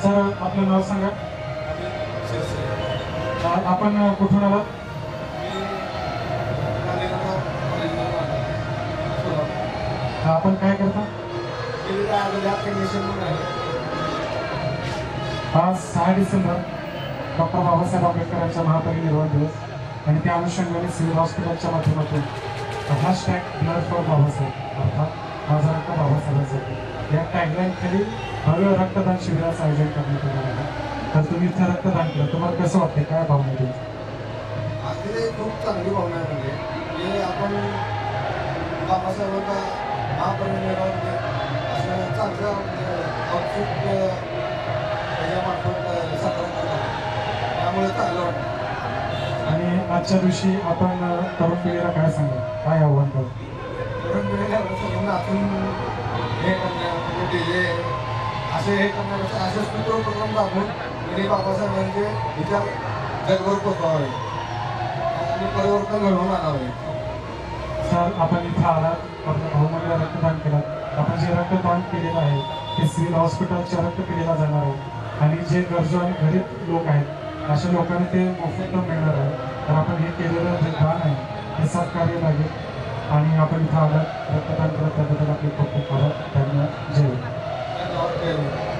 Sir आपलं नाव सांगा. आपण कुठून आलात? आपण काय करता? आज 6 डिसेंबर डॉक्टर बाबासाहेब आंबेडकरांच्या महापरिनिर्वाण दिवस आणि त्या अनुषंगाने सिव्हिल हॉस्पिटलच्या माध्यमातून #ब्लड फॉर बाबासाहेब अर्थात माझा रक्त बाबासाहेबांसाठी या टॅगलाईन खाली भव्य रक्तदान शिबिराचं आयोजन करण्यात आलं आहे. तर तुम्ही इथं रक्तदान केलं, तुम्हाला कसं वाटते, काय भावना आहे? अतिशय खूप चांगली भावना आहे. म्हणजे आपण बाबासाहेबांचा महापरिनिर्वाण असं चांगलं आउटफिट त्याच्यामार्फत साकार केलं, त्यामुळे चांगलं वाटतं. आणि आजच्या दिवशी आपण तरुण पिढीला काय सांगा, काय आव्हान करू? तरुण पिढीला सगळ्यांना आपण हे करण्यासाठी असे हे करण्यापेक्षा असे उपक्रम राबवून आणि बाबासाहेबांचे विचार जगभर पोचवावे आणि परिवर्तन घडवून आणावे. सर आपण इथं आलात, आपल्या भाऊमध्ये रक्तदान केलं. आपण जे रक्तदान केलेलं आहे ते सिव्हिल हॉस्पिटलच्या रक्तपेढीला जाणार आहे आणि जे गरजू आणि गरीब लोक आहेत अशा लोकांना ते मोफत मिळणार आहे. तर आपण हे केलेलं जे दान आहे हे सत्कार्य लागेल आणि आपण इथं आलात रक्तदान करत त्याबद्दल आपले खूप खूप आभार. धन्यवाद. जय.